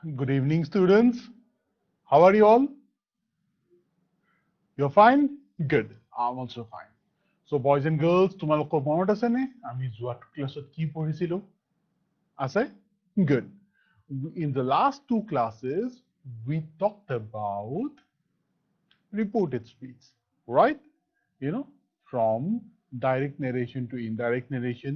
Good evening, students. How are you all? You're fine? Good. I'm also fine. So, boys and girls, তোমালোকৰ মনত আছে নে আমি যোৱা ক্লাছত কি পঢ়িছিলো? আছে? Good. In the last two classes, we talked about reported speech, right? You know, from direct narration to indirect narration,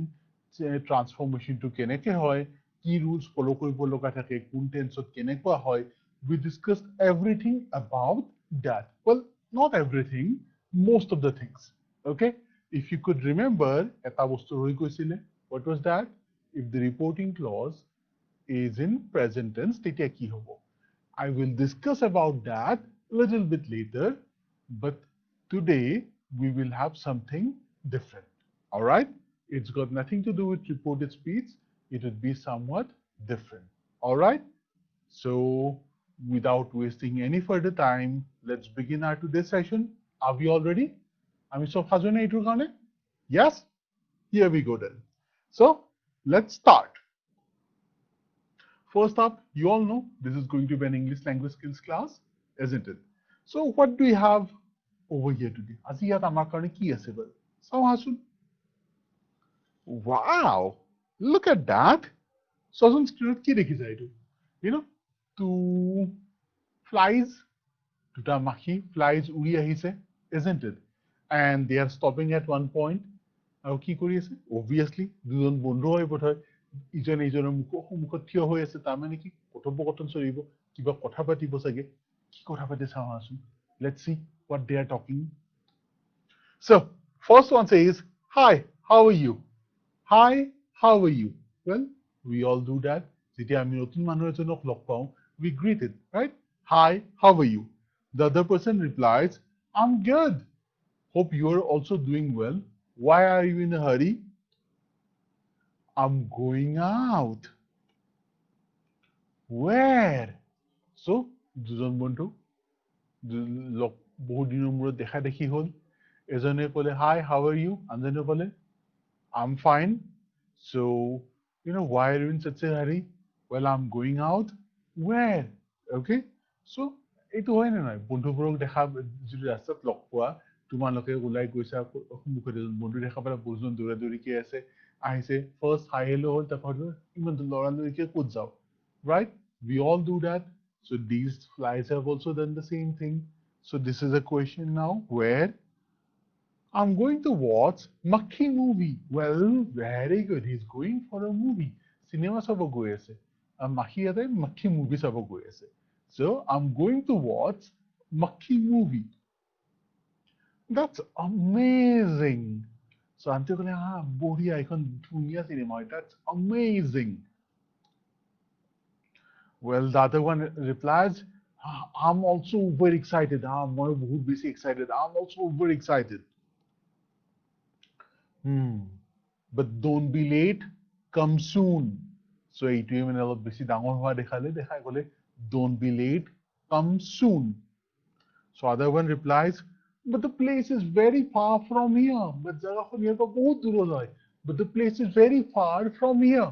transformation to কেনেকে হয়, কি rules follow কৰিব লগা থাকে, কোন tenseত কেনেকুৱা হয়. We discussed everything about that. Well, not everything, most of the things. Okay? If you could remember, এটা বস্তু ৰৈ গৈছিলে. What was that? If the reporting clause is in present tense, তেতিয়া কি হ'ব? I will discuss about that a little bit later, but today we will have something different. All right? It's got nothing to do with reported speech. It would be somewhat different. All right? So, without wasting any further time, let's begin our today's session. Are we all ready? আমি সব সাজু নে এইটোৰ কাৰণে? Yes? Here we go then. So, let's start. First up, you all know this is going to be an English language skills class, isn't it? So what do we have over here today? আজি ইয়াত আমাৰ কাৰণে কি আছে বাৰু? চাওঁ আহাচোন. Wow! Look at that! চোৱাচোন স্ক্ৰীনত কি দেখিছা এইটো? You know, two flies, দুটা মাখি flies উৰি আহিছে, isn't it? And they are stopping at one point. আৰু কি কৰি আছে? Obviously, দুজন বন্ধু হৈ বোধহয় ইজনে ইজনৰ সন্মুখত থিয় হৈ আছে, তাৰমানে কি কথোপকথন চলিব, কিবা কথা পাতিব চাগে. কি কথা পাতি চাওঁ আহাচোন. Let's see what they are talking. So, first one says, hi, how are you? Hi, how are you? Well, we all do that. যেতিয়া আমি নতুন মানুহ এজনক লগ পাওঁ, we greet it, right? Hi, how are you? The other person replies, I'm good. Hope you are also doing well. Why are you in a hurry? I'm going out. Where? So, দুজন বন্ধু বহুত দিনৰ মূৰত দেখা দেখি হ'ল. এজনে ক'লে, hi, how are you? আনজনে ক'লে, I'm fine. So, why are you in such a hurry? Well, I'm going out. Where? Okay? So, এইটো হয় নে নহয়? বন্ধুবোৰক দেখা যদি ৰাস্তাত লগ পোৱা, তোমালোকে ওলাই গৈছা, সন্মুখত এজন বন্ধু দেখা পালা, বহুজন দৌৰা দৌৰিকে আছে, আহিছে, ফাৰ্ষ্ট হাই হেল্ল' হ'ল, তাৰপৰা ইমান লৰালৰিকে ক'ত যাওঁ? Right? We all do that. So these flies have also done the same thing. So this is a question now where I'm going to watch Makhi movie. Well, very good. He's going for a movie. Cinema sabo goi ase. Makhi ate Makhi movie sabo goi ase. So I'm going to watch Makhi movie. That's amazing. So auntie kole, bohia ekhon dhuniya cinema. That's amazing. Well, the other one replies, I'm also very excited. I'm very excited. I'm also very excited. But don't be late. Come soon. So এইটোৱে মানে অলপ বেছি ডাঙৰ হোৱা দেখাই গ'লে, don't be late. Come soon. So other one replies, but the place is very far from here. But জাগাখন ইয়াৰ পৰা বহুত দূৰত হয়. But the place is very far from here.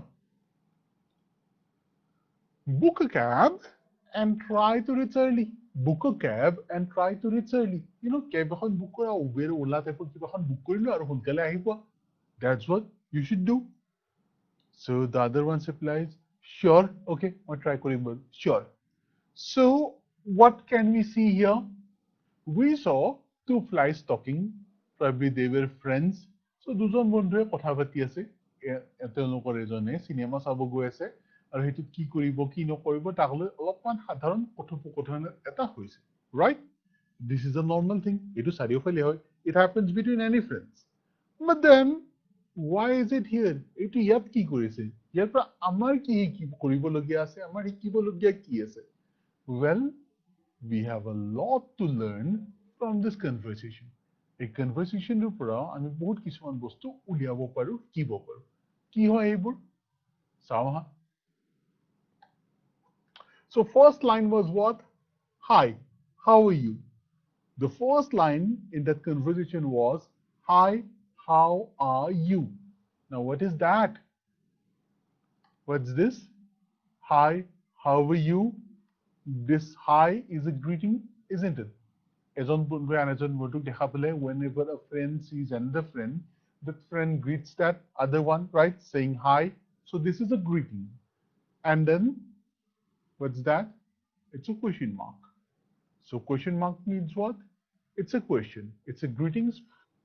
Book a cab and try to reach early. Book a cab and try to reach early. Cab এখন বুক কৰা, Uber OLA টাইপৰ কিবা এখন বুক কৰিলো আৰু সোনকালে আহি পোৱা. That's what you should do. So the other one replies, sure, okay, I'll try কৰিম বাৰু. Sure. So what can we see here? We saw two flies talking. Probably they were friends. So দুজন বন্ধুৱে কথা পাতি আছে. তেওঁলোকৰ এজনে cinema চাব গৈ আছে আৰু সেইটো কি কৰিব কি নকৰিব তাক লৈ অলপমান সাধাৰণ কথোপকথন এটা হৈছে. Right? This is a normal thing. এইটো চাৰিওফালে হয়. It happens between any friends. But then, why is it here? এইটো ইয়াত কি কৰিছে? ইয়াৰ পৰা আমাৰ কি কৰিবলগীয়া আছে? আমাৰ শিকিবলগীয়া কি আছে? Well, we have a lot to learn from this conversation. এই conversationৰ পৰা আমি বহুত কিছুমান বস্তু উলিয়াব পাৰো, শিকিব পাৰো. কি হয় এইবোৰ? চাওঁ আহা. So first line was what? Hi, how are you? The first line in that conversation was, hi, how are you? Now what is that? What's this? Hi, How are you? This hi is a greeting, isn't it? Whenever a friend sees another friend, that friend greets that other one, right? Saying hi. So this is a greeting. And then what's that? It's a question mark. So question mark means what? It's a question. It's a greetings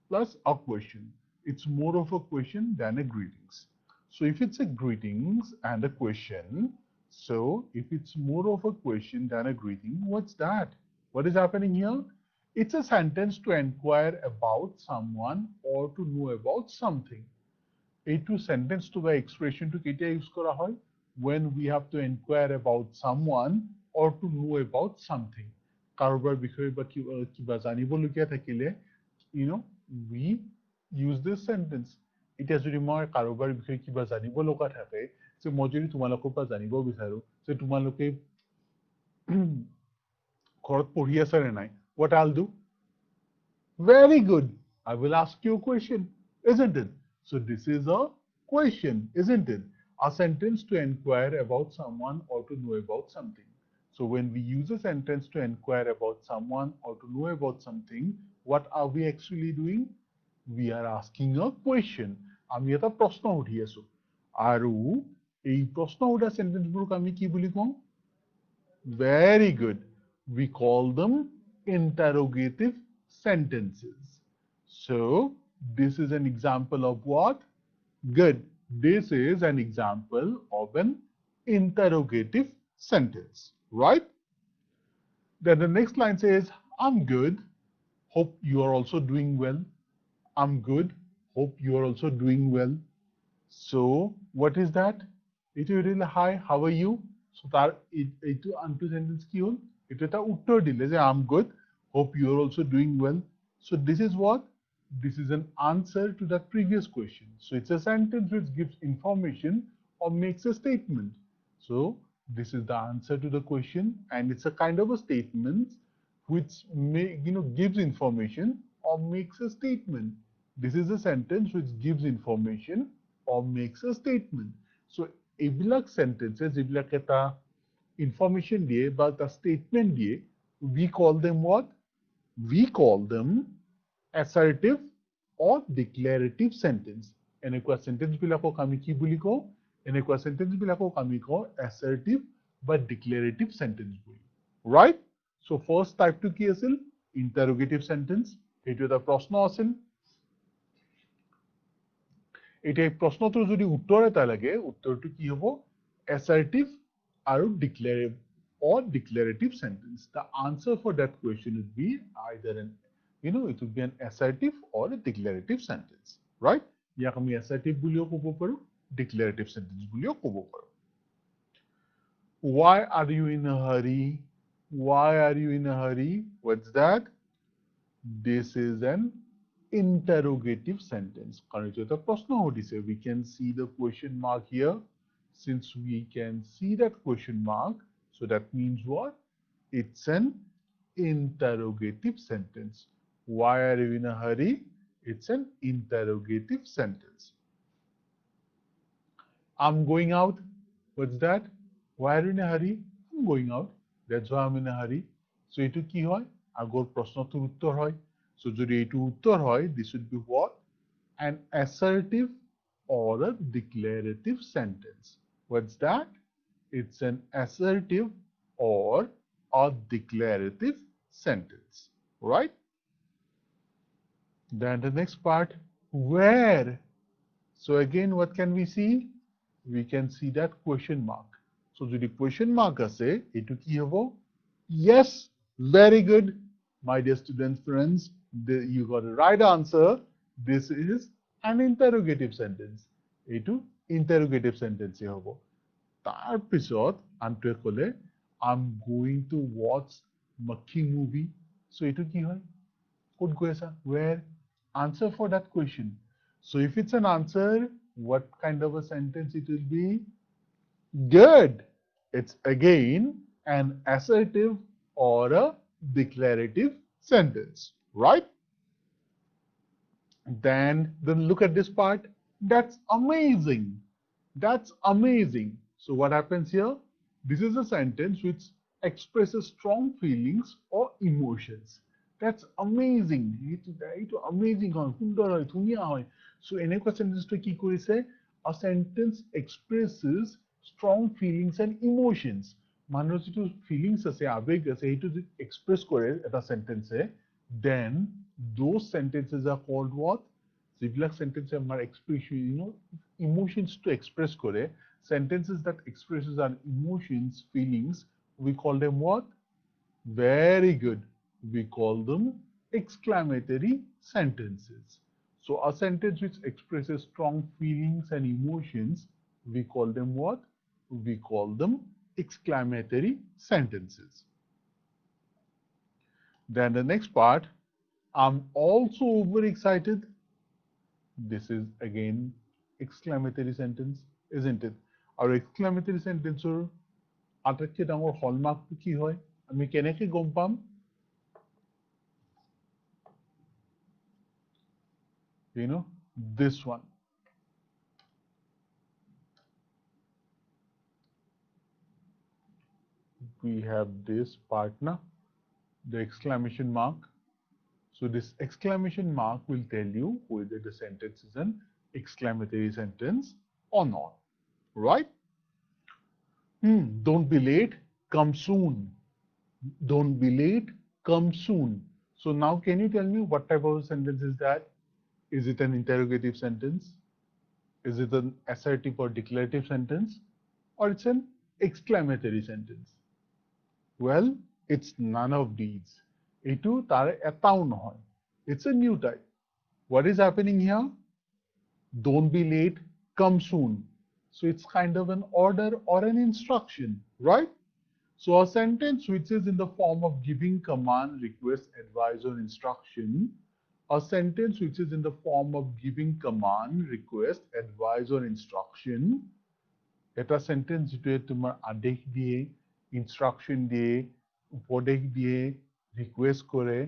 plus a question. It's more of a question than a greetings. So if it's a greetings and a question, so if it's more of a question than a greeting, what's that? What is happening here? It's a sentence to inquire about someone or to know about something. এইটো sentence to বা expression to কেতিয়া use কৰা হয়? When we have to inquire about someone or to know about something. কাৰোবাৰ বিষয়ে বা কিবা জানিবলগীয়া থাকিলে, we use this sentence. এতিয়া যদি মই কাৰোবাৰ বিষয়ে কিবা জানিব লগা থাকে, যে মই যদি তোমালোকৰ পৰা জানিব বিচাৰো যে তোমালোকে ঘৰত পঢ়ি আছা নে নাই, what I'll do? Very good. I will ask you a question, isn't it? So this is a question, isn't it? A sentence to inquire about someone or to know about something. So when we use a sentence to inquire about someone or to know about something, what are we actually doing? We are asking a question. আমি এটা প্ৰশ্ন সুধি আছো আৰু এই প্ৰশ্ন সোধা সেন্টেন্সবোৰক আমি কি বুলি কওঁ? Very good. We call them interrogative sentences. So this is an example of what? Good. This is an example of an interrogative sentence, right? Then the next line says, I'm good. Hope you are also doing well. I'm good. Hope you are also doing well. So what is that? It is really hi, how are you? So তার এইটো আনটো sentence কি হল? এটা একটা উত্তর দিলে যে I'm good. Hope you are also doing well. So this is what? This is an answer to that previous question. So it's a sentence which gives information or makes a statement. So this is the answer to the question, and it's a kind of a statement which gives information or makes a statement. This is a sentence which gives information or makes a statement. So এইবিলাক sentences, যিবিলাক এটা information দিয়ে বা এটা statement দিয়ে, we call them what? We call them assertive or declarative sentence. এনেকুৱা sentence বিলাকক আমি কি বুলি কওঁ? এনেকুৱা sentence বিলাকক আমি কওঁ assertive বা declarative sentence bully. Right? So first type to কি আছিল? Interrogative sentence. এইটো এটা প্ৰশ্ন আছিল. এতিয়া প্ৰশ্নটোৰ যদি উত্তৰ এটা লাগে, উত্তৰটো কি হ'ব? Assertive আৰু declarative sentence. The answer for that question would be either it would be an assertive or a declarative sentence, right? ইয়াক আমি assertive বুলিও ক'ব পাৰো, declarative sentence বুলিও ক'ব পাৰো. Why are you in a hurry? Why are you in a hurry? What's that? This is an interrogative sentence. We can see the question mark here. Since we can see that question mark, so that means what? It's an interrogative sentence. Why are you in a hurry? It's an interrogative sentence. I'm going out. What's that? Why are you in a hurry? I'm going out. That's why I'm in a hurry. So etu ki hoy? Agor proshnotor uttor hoy. So jodi etu uttor hoy, this would be what? An assertive or a declarative sentence. What's that? It's an assertive or a declarative sentence, right? Then the next part, where? So again, what can we see? We can see that question mark. So jodi question mark ase, etu ki hobo? Yes, very good, my dear students, friends. You got the right answer. This is an interrogative sentence. Etu interrogative sentence hobo. Tar pisot antoe kole, I'm going to watch Makhi movie. So etu ki hoy? Kot goi asa? Where? Answer for that question. So if it's an answer, what kind of a sentence it will be? Good. It's again an assertive or a declarative sentence, right? Then look at this part. That's amazing. That's amazing. So what happens here? This is a sentence which expresses strong feelings or emotions. That's amazing. এইটো amazing হয়, সুন্দৰ হয়, ধুনীয়া হয়. So এনেকুৱা সেন্টেন্সটো কি কৰিছে? A sentence expresses strong feelings and emotions. মানুহৰ যিটো ফিলিংস আছে, আবেগ আছে, সেইটো যদি এক্সপ্ৰেছ কৰে এটা সেন্টেন্সে, then those sentences are called what? যিবিলাক সেন্টেন্সে আমাৰ এক্সপ্ৰেছন, ইমোশনসটো এক্সপ্ৰেছ কৰে, sentences that expresses our emotions, feelings, we call them what? Very good. We call them exclamatory sentences. So a sentence which expresses strong feelings and emotions, we call them what? We call them exclamatory sentences. Then the next part, I'm also overexcited. This is again exclamatory sentence, isn't it? Our exclamatory sentence আটাইতকৈ ডাঙৰ হলমাৰ্কটো কি হয়? আমি কেনেকৈ গম পাম? This one. We have this part now, the exclamation mark. So this exclamation mark will tell you whether the sentence is an exclamatory sentence or not, right? Don't be late, come soon. Don't be late, come soon. So now can you tell me what type of sentence is that? Is it an interrogative sentence? Is it an assertive or declarative sentence? Or it's an exclamatory sentence? Well, it's none of these. Etu tare etao nohoy. It's a new type. What is happening here? Don't be late, come soon. So it's kind of an order or an instruction, right? So a sentence which is in the form of giving command, request, advice, or instruction, a sentence which is in the form of giving command, request, advice, or instruction, এটা sentence যেটোৱে তোমাৰ আদেশ দিয়ে, instruction দিয়ে, উপদেশ দিয়ে, request করে,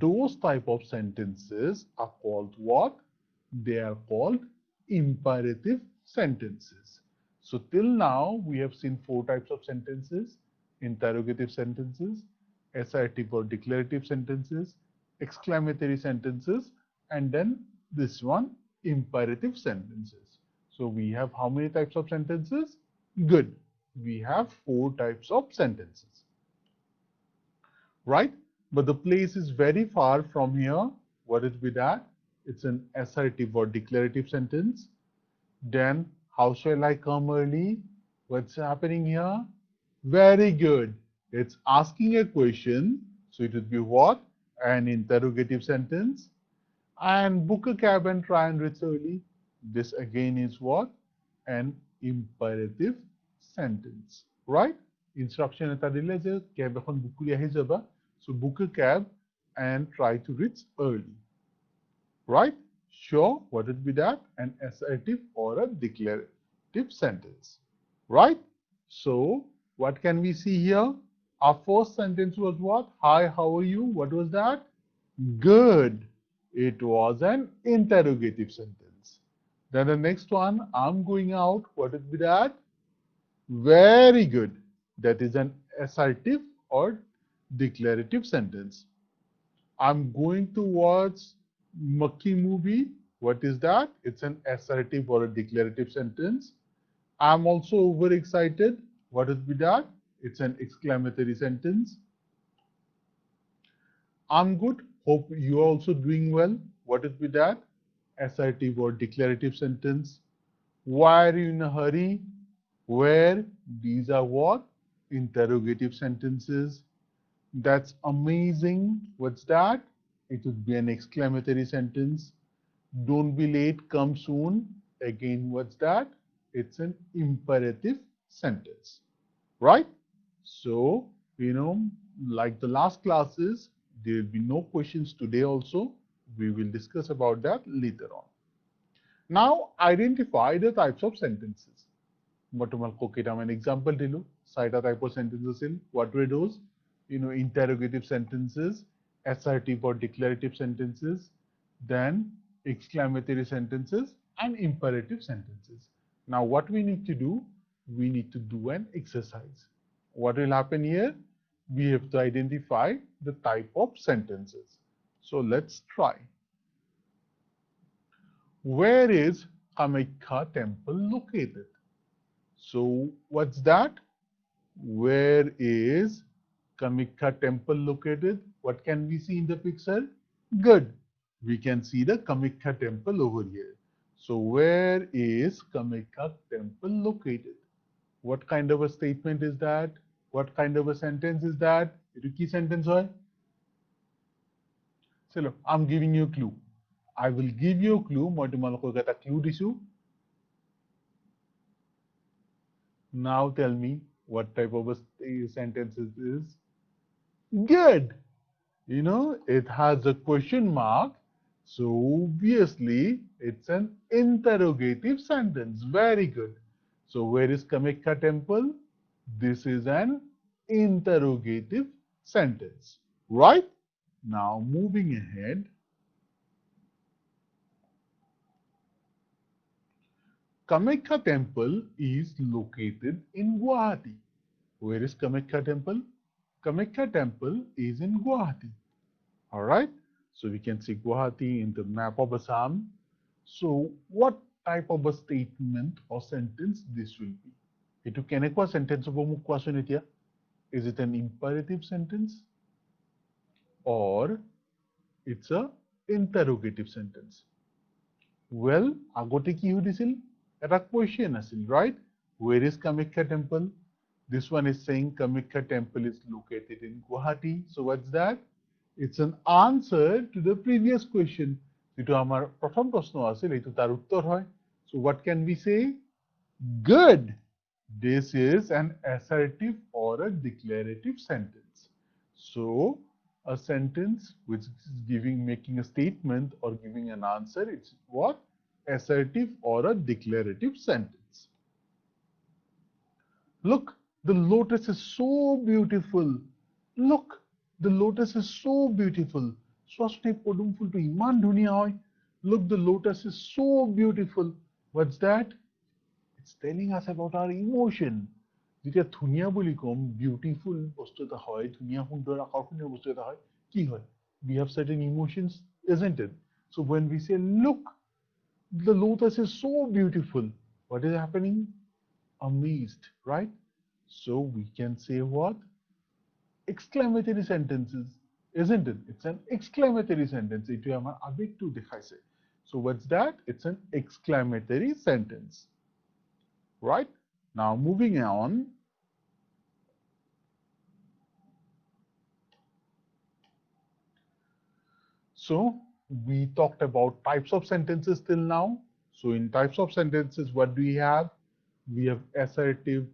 those type of sentences are called what? They are called imperative sentences. So till now we have seen 4 types of sentences: interrogative sentences, assertive or declarative sentences, exclamatory sentences, and then this one, imperative sentences. So we have how many types of sentences? Good. We have 4 types of sentences, right? But the place is very far from here. What is with that? It's an assertive or declarative sentence. Then, how shall I come early? What's happening here? Very good. It's asking a question. So it would be what? An interrogative sentence. And book a cab and try and reach early. This again is what? An imperative sentence, right? Instruction eta dile je cab ekhon book kori ahi jaba. So book a cab and try to reach early, right? Sure, what would be that? An assertive or a declarative sentence, right? So what can we see here? Our first sentence was what? Hi, how are you? What was that? Good. It was an interrogative sentence. Then the next one, I'm going out. What would be that? Very good. That is an assertive or declarative sentence. I'm going to watch Makki movie. What is that? It's an assertive or a declarative sentence. I'm also overexcited. What would be that? It's an exclamatory sentence. I'm good. Hope you are also doing well. What would be that? Assertive or declarative sentence. Why are you in a hurry? Where? These are what? Interrogative sentences. That's amazing. What's that? It would be an exclamatory sentence. Don't be late, come soon. Again, what's that? It's an imperative sentence, right? So, like the last classes, there will be no questions today also. We will discuss about that later on. Now, identify the types of sentences. But an example dilu, saita type of sentences in. What were those? Interrogative sentences, assertive or declarative sentences, then exclamatory sentences, and imperative sentences. Now, what we need to do, we need to do an exercise. What will happen here? We have to identify the type of sentences. So let's try. Where is Kamakya temple located? So what's that? Where is Kamakya temple located? What can we see in the picture? Good. We can see the Kamakya temple over here. So where is Kamakya temple located? What kind of a statement is that? What kind of a sentence is that? It is key sentence hoy. So look, I'm giving you a clue. I will give you a clue. মই তোমালোকক এটা clue দিছো. Now tell me what type of a sentence it is. Good. You know, it has a question mark. So obviously, it's an interrogative sentence. Very good. So where is Kamakya temple? This is an interrogative sentence. Right? Now moving ahead. Kamakya temple is located in Guwahati. Where is Kamakya temple? Kamakya temple is in Guwahati. Alright, so we can see Guwahati in the map of Assam. So what type of a statement or sentence this will be? Etu kenekwa sentence hobo muk koason etia? Is it an imperative sentence or it's a interrogative sentence? Well, agote ki hudisil? Eta question asil, right? Where is Kamakya temple? This one is saying Kamakya temple is located in Guwahati. So what's that? It's an answer to the previous question. Jitu amar prothom proshno asil, etu tar uttor hoy. So what can we say? Good. This is an assertive or a declarative sentence. So a sentence which is making a statement or giving an answer, it's what? Assertive or a declarative sentence. Look, the lotus is so beautiful. Look, the lotus is so beautiful. Look, the lotus is so beautiful. What's that? It's telling us about our emotion. যেতিয়া ধুনিয়া বুলি কম, beautiful বস্তু এটা হয়, ধুনিয়া সুন্দৰ আকৰ্ষণীয় বস্তু এটা হয়, কি হয়? We have certain emotions, isn't it? So when we say, look, the lotus is so beautiful, what is happening? Amazed, right? So we can say what? Exclamatory sentences, isn't it? It's an exclamatory sentence. Etu amar abektu dekhaise. So what's that? It's an exclamatory sentence. Right? Now moving on. So we talked about types of sentences till now. So in types of sentences, what do we have? We have assertive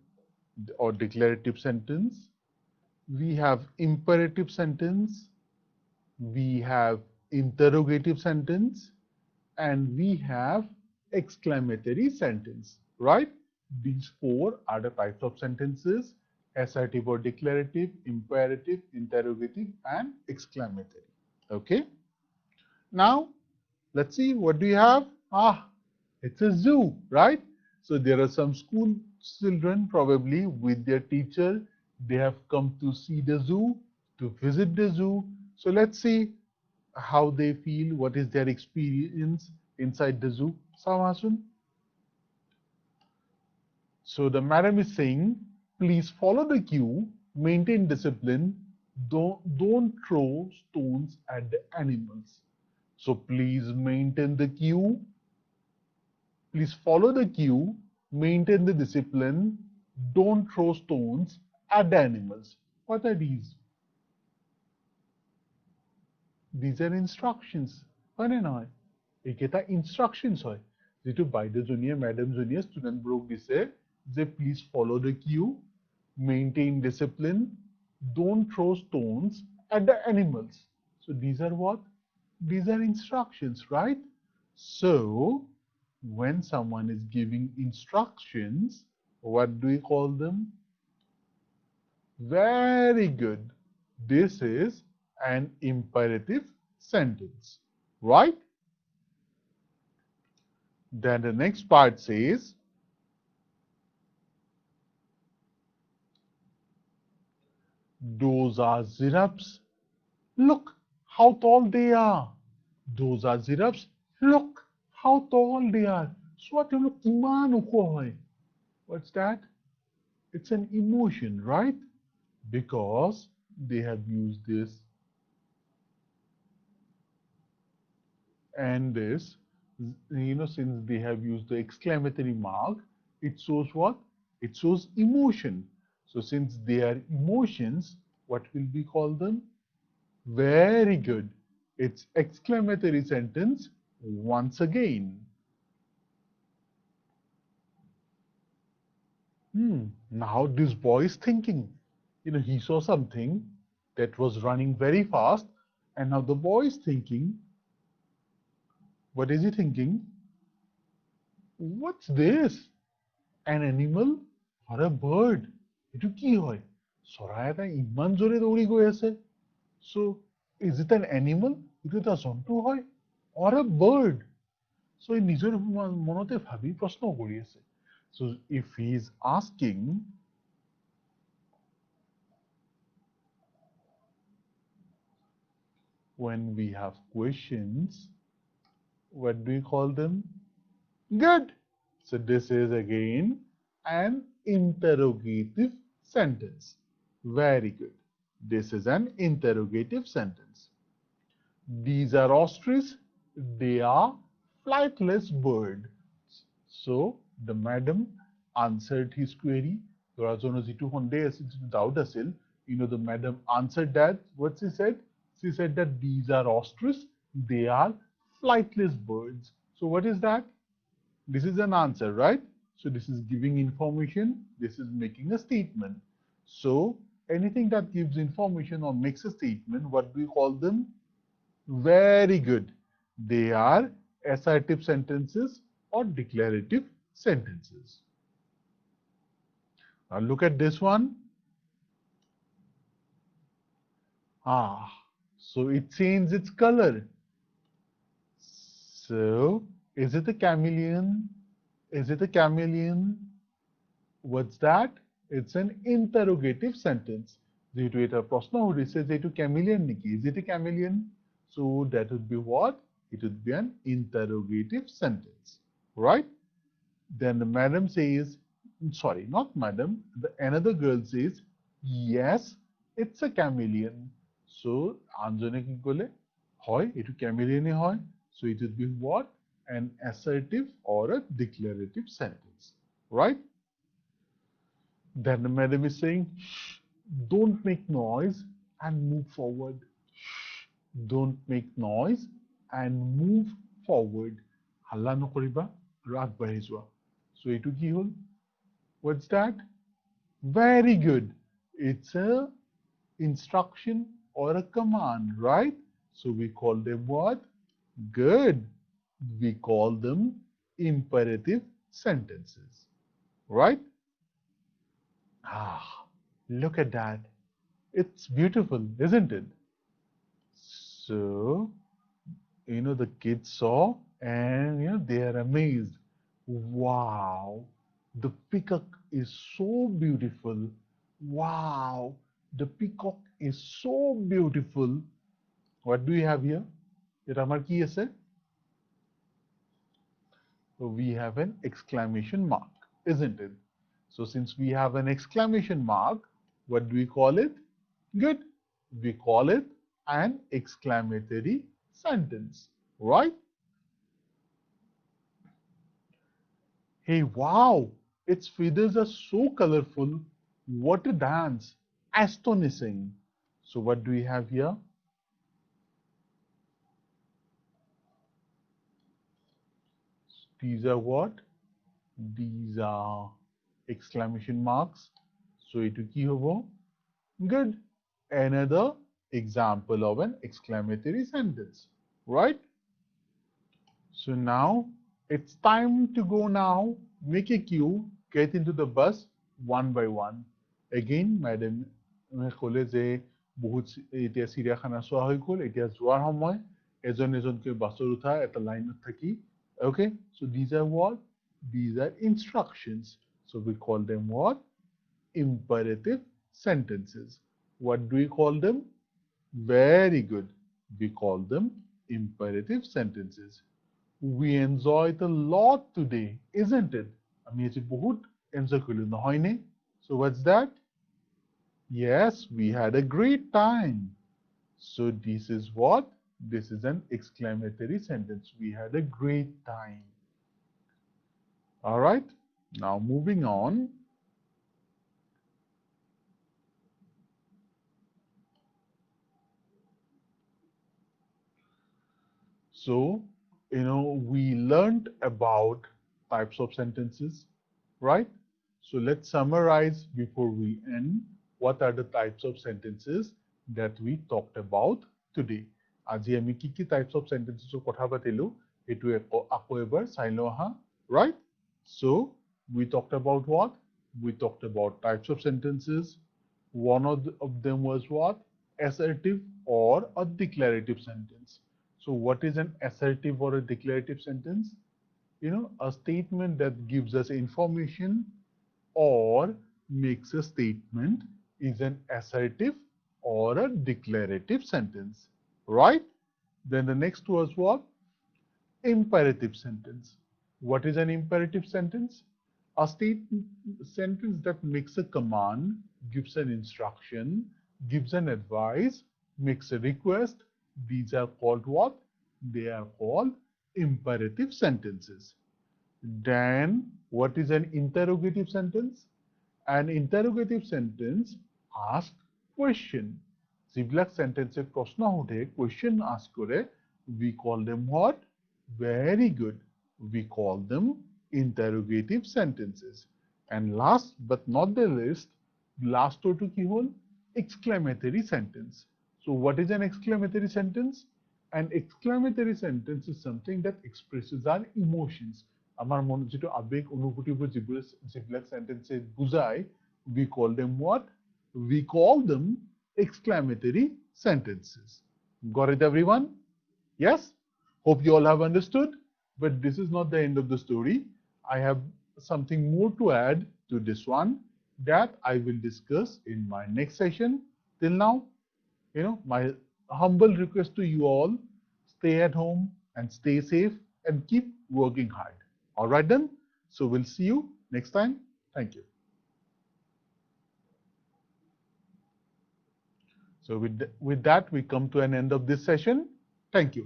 or declarative sentence. We have imperative sentence. We have interrogative sentence. And we have exclamatory sentence, right? These four are the types of sentences: assertive or declarative, imperative, interrogative, and exclamatory. Okay? Now, let's see, what do you have? It's a zoo, right? So there are some school children probably with their teacher. They have come to see the zoo, to visit the zoo. So let's see how they feel, what is their experience inside the zoo. Samasun. So the madam is saying, please follow the cue, maintain discipline, don't throw stones at the animals. So please maintain the cue, please follow the cue, maintain the discipline, don't throw stones at the animals. What are these? These are instructions. হয় নে নহয়? এইকেইটা instructions হয়, যেটো বাইদেউজনীয়ে মেডামজনীয়ে ষ্টুডেণ্টবোৰক দিছে যে please follow the cue, maintain discipline, don't throw stones at the animals. So these are what? These are instructions, right? So when someone is giving instructions, what do we call them? Very good. This is an imperative sentence, right? Then the next part says, Those are giraffes. Look how tall they are. Those are giraffes. Look how tall they are. Swat holo kiman ukho hoy. What's that? It's an emotion, right? Because they have used this and this, since they have used the exclamatory mark, it shows what? It shows emotion. So since they are emotions, what will we call them? Very good. It's exclamatory sentence once again. Now this boy is thinking. He saw something that was running very fast, and now the boy is thinking, what is he thinking? What's this? An animal or a bird? এইটো কি হয়? চৰাই এটা ইমান জোৰে দৌৰি গৈ আছে. So, is it an animal? এইটো এটা জন্তু হয়? Or a bird? So, এই নিজৰ মনতে ভাবি প্ৰশ্ন কৰি আছে. So, if he is asking, when we have questions, what do we call them? Good. So this is again an interrogative sentence. Very good. This is an interrogative sentence. These are ostriches. They are flightless bird. So the madam answered his query. Doubt asil. The madam answered that. What she said? She said that these are ostriches. They are flightless birds. So what is that? This is an answer, right? So this is giving information. This is making a statement. So anything that gives information or makes a statement, what do we call them? Very good. They are assertive sentences or declarative sentences. Now look at this one. So it changes its color. So is it a chameleon? Is it a chameleon? What's that? It's an interrogative sentence. যেহেতু এটা প্রশ্ন উঠেছে যে এটা chameleon নাকি? Is it a chameleon? So that would be what? It would be an interrogative sentence, right? Then the madam says, sorry, not madam, another girl says, yes, it's a chameleon. So আনজনে কি করলে? হয়, এটা chameleon হয়. So it would be what? An assertive or a declarative sentence, right? Then the madam is saying, shh, don't make noise and move forward. Shh, don't make noise and move forward. Halla nokoriba, rag bahi joa. So etu ki hol? What's that? Very good. It's a instruction or a command, right? So we call them what? Good. We call them imperative sentences, right? Look at that. It's beautiful, isn't it? So, the kids saw and, they are amazed. Wow, the peacock is so beautiful. Wow, the peacock is so beautiful. What do we have here? এটা আমার কি আছে? So we have an exclamation mark, isn't it? So since we have an exclamation mark, what do we call it? Good. We call it an exclamatory sentence, right? Hey, wow, its feathers are so colorful. What a dance. Astonishing. So what do we have here? These are what? These are exclamation marks. So etu ki hobo? Good. Another example of an exclamatory sentence, right? So now it's time to go now. Make a queue. Get into the bus one by one. Again, madam কলে যে বহুত এতিয়া চিৰিয়াখানা চোৱা হৈ গ'ল, এতিয়া যোৱাৰ সময় এজন এজনকৈ বাছৰ উঠা এটা লাইনত থাকি. Okay, so these are what? These are instructions. So we call them what? Imperative sentences. What do we call them? Very good. We call them imperative sentences. We enjoyed a lot today, isn't it? আমি আজি বহুত enjoy কৰিলো নহয়নে? So what's that? Yes, we had a great time. So this is what? This is an exclamatory sentence. We had a great time. All right. Now moving on. So, we learned about types of sentences, right? So let's summarize before we end. What are the types of sentences that we talked about today? আজি আমি কি types of sentences কথা পাতিলো এটো আকৌ এবাৰ চাই লও হা, right? So we talked about what? We talked about types of sentences. One of them was what? Assertive or a declarative sentence. So what is an assertive or a declarative sentence? A statement that gives us information or makes a statement is an assertive or a declarative sentence, right? Then the next was what? Imperative sentence. What is an imperative sentence? A sentence that makes a command, gives an instruction, gives an advice, makes a request. These are called what? They are called imperative sentences. Then, what is an interrogative sentence? An interrogative sentence asks question. যিবিলাক sentence প্ৰশ্ন সোধে, question ask কৰে, we call them what? Very good. We call them interrogative sentences. And last but not the least, last to কি হল? Exclamatory sentence. So what is an exclamatory sentence? An exclamatory sentence is something that expresses our emotions. আমাৰ মন যেটো আবেগ অনুভূতিবোৰ যিবিলাক sentence বুজায়, we call them what? We call them exclamatory sentences. Got it, everyone? Yes? Hope you all have understood. But this is not the end of the story. I have something more to add to this one that I will discuss in my next session. Till now, my humble request to you all, stay at home and stay safe and keep working hard. All right then. So we'll see you next time. Thank you. So with that, we come to an end of this session. Thank you.